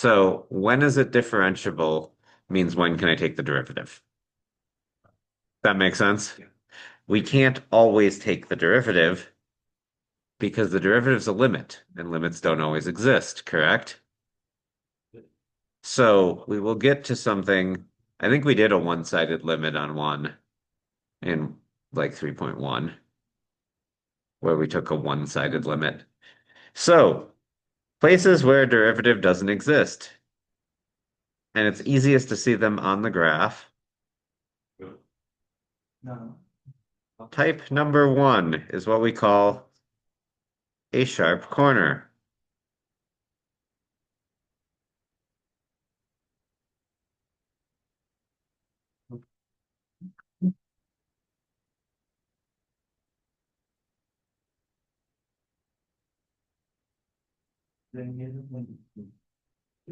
So when is it differentiable means when can I take the derivative? That makes sense? We can't always take the derivative because the derivative's a limit and limits don't always exist, correct? So we will get to something. I think we did a one-sided limit on one in like 3.1 where we took a one-sided limit. So places where a derivative doesn't exist, and it's easiest to see them on the graph. Type number one is what we call a sharp corner.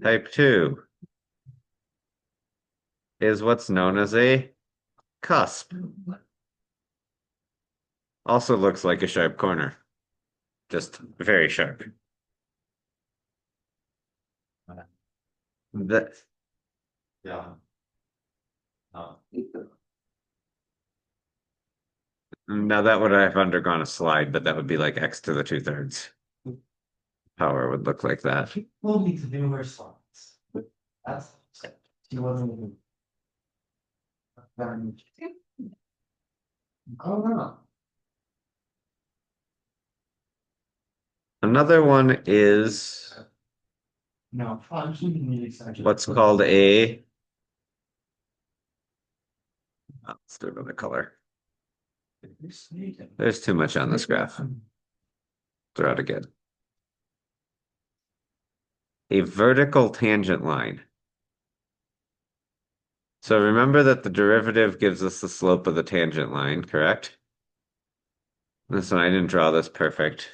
Type two is what's known as a cusp. Also looks like a sharp corner, just very sharp. That, now that would have undergone a slide, but that would be like x to the 2/3. Power would look like that. We'll need to do her slides. That's, she wasn't even. Oh, no. Another one is No, actually, you need extension. what's called a, let's do another color. There's too much on this graph. Throw it again. A vertical tangent line. So remember that the derivative gives us the slope of the tangent line, correct? This one, I didn't draw this perfect,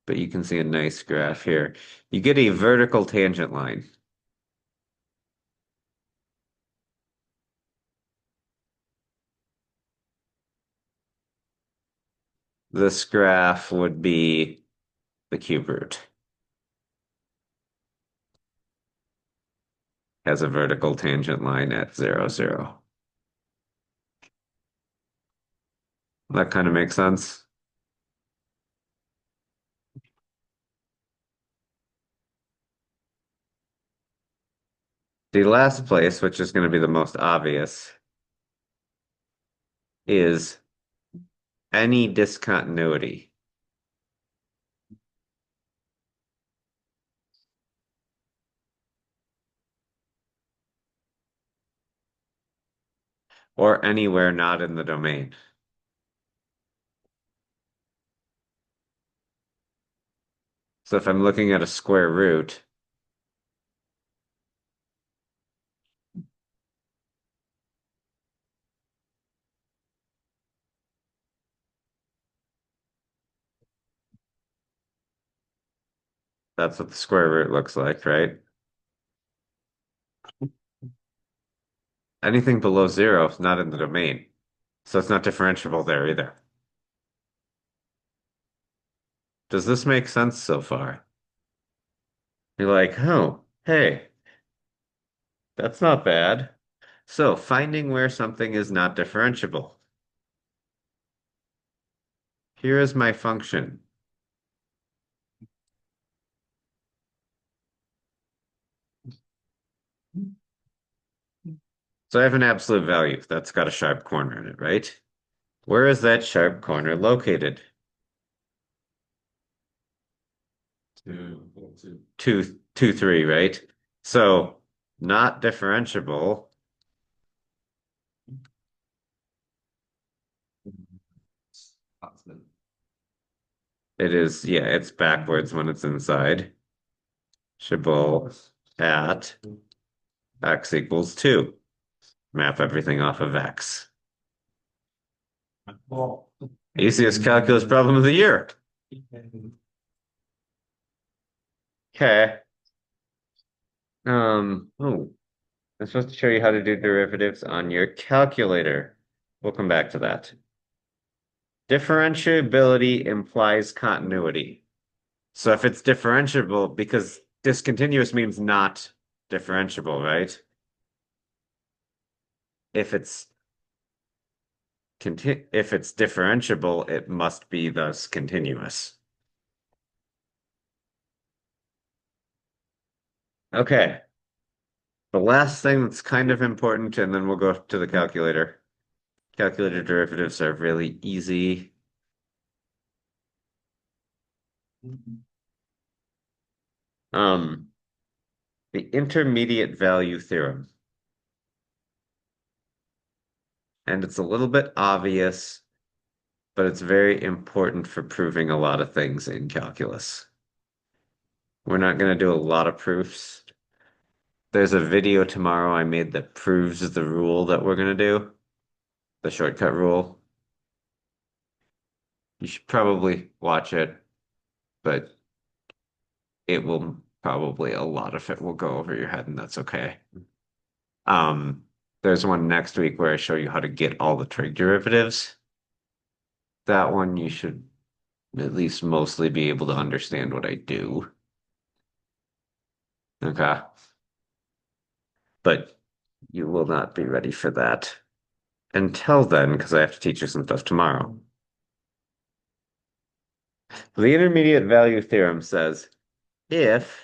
but you can see a nice graph here. You get a vertical tangent line. This graph would be the cube root. Has a vertical tangent line at 0, 0. That kind of makes sense. The last place, which is going to be the most obvious, is any discontinuity. Or anywhere not in the domain. So if I'm looking at a square root, that's what the square root looks like, right? Anything below 0 is not in the domain. So it's not differentiable there either. Does this make sense so far? You're like, oh, hey, that's not bad. So finding where something is not differentiable. Here is my function. So I have an absolute value that's got a sharp corner in it, right? Where is that sharp corner located? 2, 3, right? So not differentiable. It is, yeah, it's backwards when it's inside. Shibboleth at x equals 2. Map everything off of x. Well. Easiest calculus problem of the year. Okay. Oh, I'm supposed to show you how to do derivatives on your calculator. We'll come back to that. Differentiability implies continuity. So if it's differentiable, because discontinuous means not differentiable, right? If it's if it's differentiable, it must be thus continuous. Okay. The last thing that's kind of important, and then we'll go to the calculator. Calculator derivatives are really easy. Um, the intermediate value theorem. And it's a little bit obvious, but it's very important for proving a lot of things in calculus. We're not going to do a lot of proofs. There's a video tomorrow I made that proves the rule that we're going to do, the shortcut rule. You should probably watch it, but it will probably a lot of it will go over your head, and that's okay. Um, there's one next week where I show you how to get all the trig derivatives. That one you should at least mostly be able to understand what I do. Okay. But you will not be ready for that until then, because I have to teach you some stuff tomorrow. The intermediate value theorem says if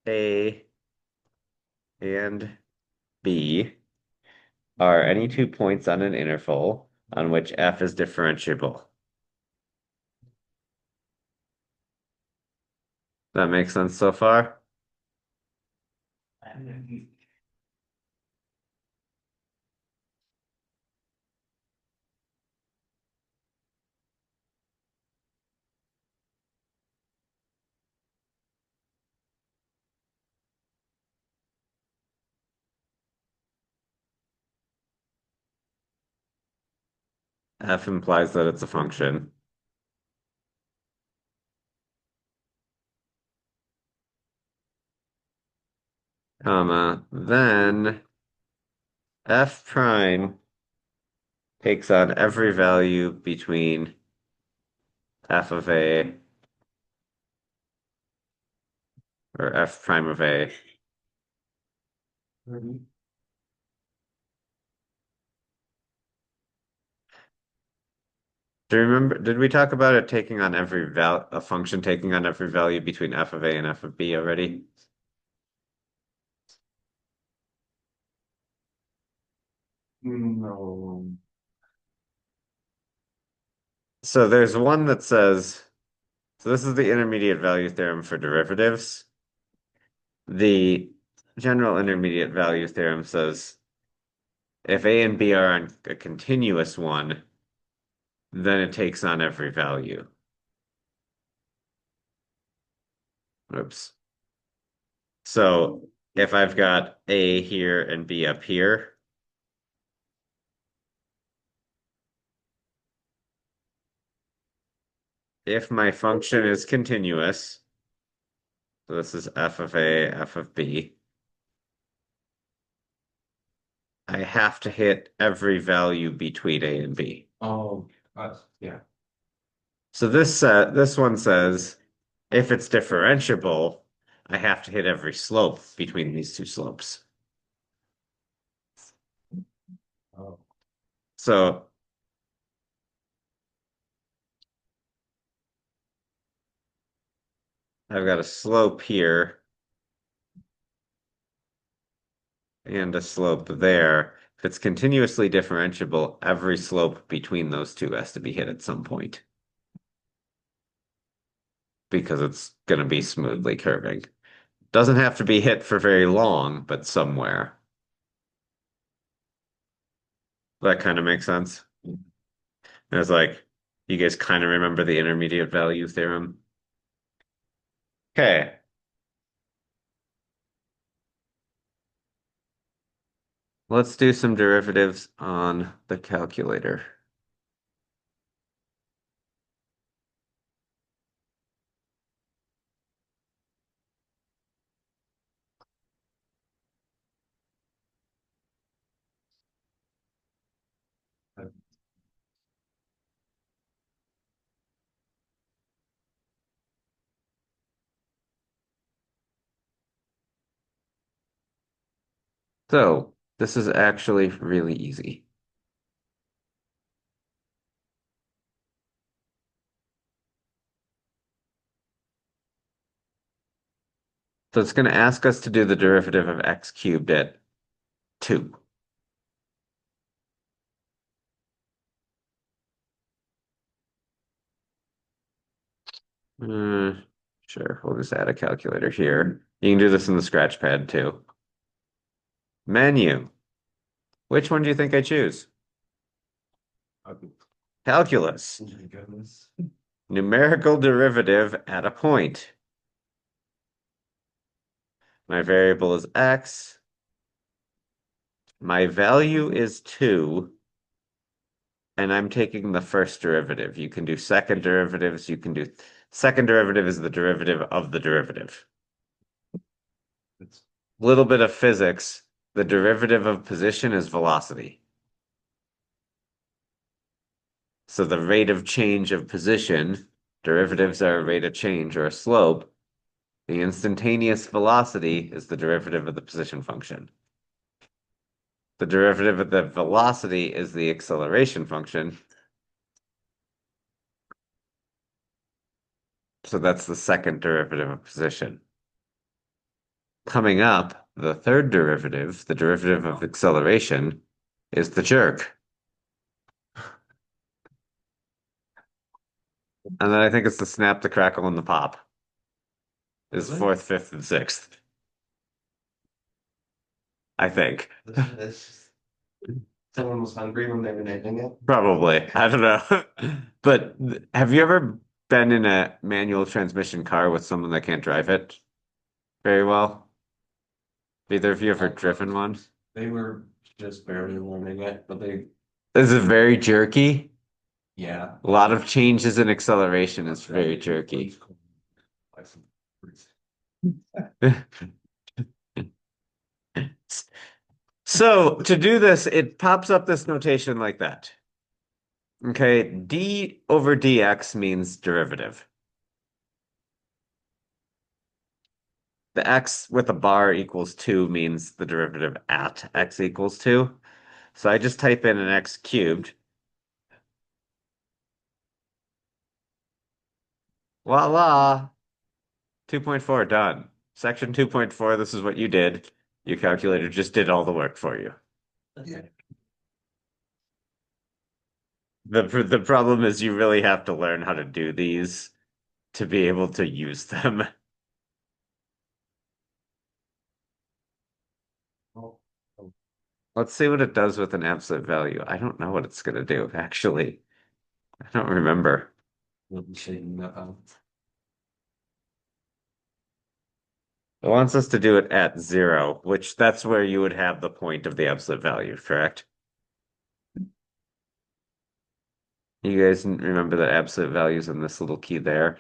A and B are any 2 points on an interval on which f is differentiable. That makes sense so far? F implies that it's a function, comma, then f prime takes on every value between f of a or f prime of a. Do you remember, did we talk about it taking on every a function taking on every value between f of a and f of b already? No. So there's one that says, so this is the intermediate value theorem for derivatives. The general intermediate value theorem says if a and b are on a continuous one, then it takes on every value. Oops. So if I've got a here and b up here, if my function is continuous, so this is f of a, f of b, I have to hit every value between a and b. Oh, yeah. So this one says if it's differentiable, I have to hit every slope between these two slopes. Oh. So I've got a slope here and a slope there. If it's continuously differentiable, every slope between those two has to be hit at some point because it's going to be smoothly curving. Doesn't have to be hit for very long, but somewhere. That kind of makes sense. It's like, you guys kind of remember the intermediate value theorem. Okay, let's do some derivatives on the calculator. So this is actually really easy. So it's going to ask us to do the derivative of x cubed at 2. Uh, sure, we'll just add a calculator here. You can do this in the scratch pad too. Menu. Which one do you think I choose? Okay. Calculus. Oh my goodness. Numerical derivative at a point. My variable is x. My value is 2. And I'm taking the first derivative. You can do second derivatives. You can do second derivative is the derivative of the derivative. It's Little bit of physics. The derivative of position is velocity. So the rate of change of position, derivatives are a rate of change or a slope. The instantaneous velocity is the derivative of the position function. The derivative of the velocity is the acceleration function. So that's the second derivative of position. Coming up, the third derivative, the derivative of acceleration, is the jerk. And then I think it's the snap, the crackle, and the pop. Is Really? fourth, fifth, and sixth. I think. That's just someone was hungry when they were naming it. Probably. I don't know. But have you ever been in a manual transmission car with someone that can't drive it very well? Have either of you ever driven one? They were just barely learning it, but they, Is it very jerky? yeah. A lot of changes in acceleration is very jerky. Like some fruits. So to do this, it pops up this notation like that. Okay, d over dx means derivative. The x with a bar equals 2 means the derivative at x equals 2. So I just type in an x cubed. Voila! 2.4 done. Section 2.4, this is what you did. Your calculator just did all the work for you. Yeah. The problem is you really have to learn how to do these to be able to use them. Oh, oh, Let's see what it does with an absolute value. I don't know what it's going to do, actually. I don't remember. we'll be shaking that out. It wants us to do it at 0, which that's where you would have the point of the absolute value, correct? You guys remember that absolute values in this little key there?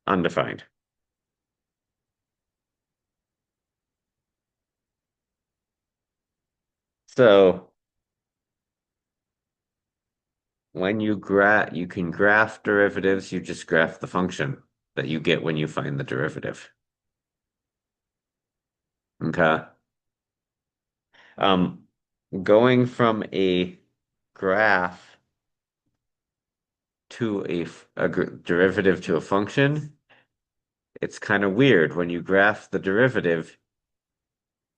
Undefined. So when you can graph derivatives, you just graph the function that you get when you find the derivative. Okay. Um, Going from a graph to a derivative to a function, it's kind of weird. When you graph the derivative,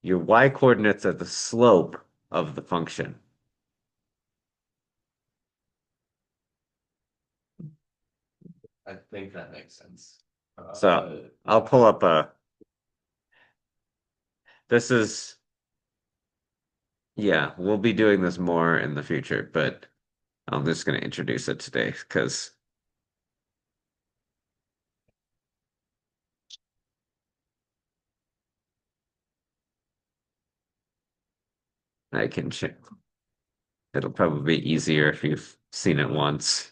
your y coordinates are the slope of the function. I think that makes sense. So I'll pull up this is, yeah, we'll be doing this more in the future, but I'm just going to introduce it today because I can check. It'll probably be easier if you've seen it once.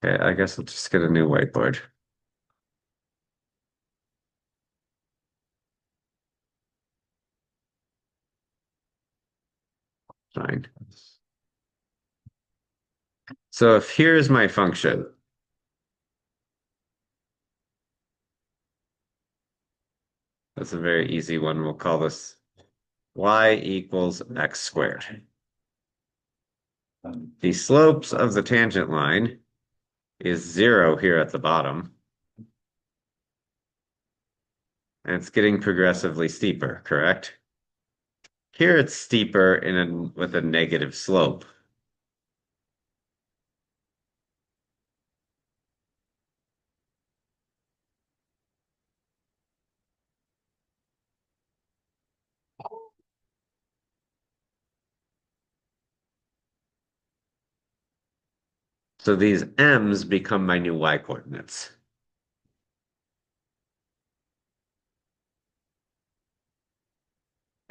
Okay, I guess I'll just get a new whiteboard. Fine. So if here's my function, that's a very easy one. We'll call this y equals x squared. The slopes of the tangent line is 0 here at the bottom. And it's getting progressively steeper, correct? Here it's steeper with a negative slope. So these m's become my new y coordinates.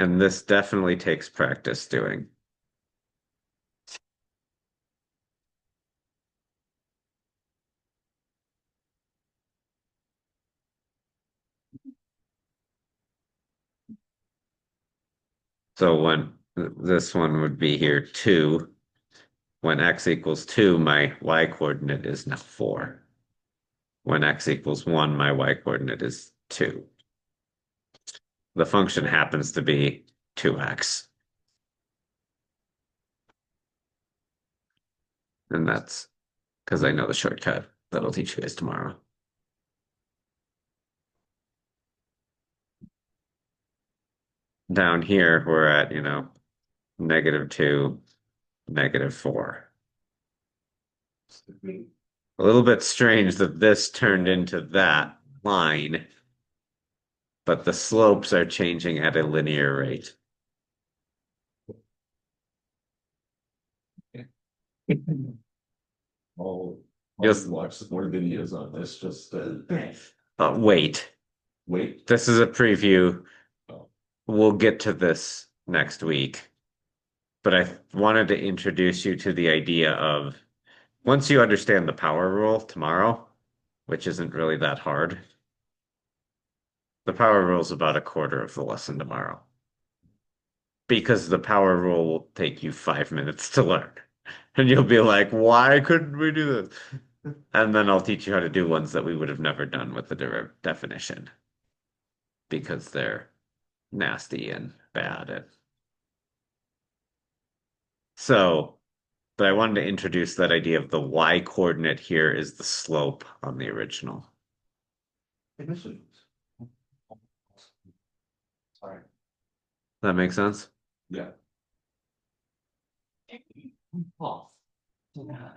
And this definitely takes practice doing. So when this one would be here 2, when x equals 2, my y coordinate is now 4. When x equals 1, my y coordinate is 2. The function happens to be 2x. And that's because I know the shortcut that I'll teach you guys tomorrow. Down here, we're at, -2, -4. A little bit strange that this turned into that line, but the slopes are changing at a linear rate. Oh, Just watch more videos on this, just wait. wait. This is a preview. Oh. We'll get to this next week. But I wanted to introduce you to the idea of once you understand the power rule tomorrow, which isn't really that hard, the power rule is about a quarter of the lesson tomorrow. Because the power rule will take you 5 minutes to learn. And you'll be like, why couldn't we do this? And then I'll teach you how to do ones that we would have never done with the definition because they're nasty and bad. So, but I wanted to introduce that idea of the y coordinate here is the slope on the original. Sorry. That makes sense? Yeah. Oh. Yeah.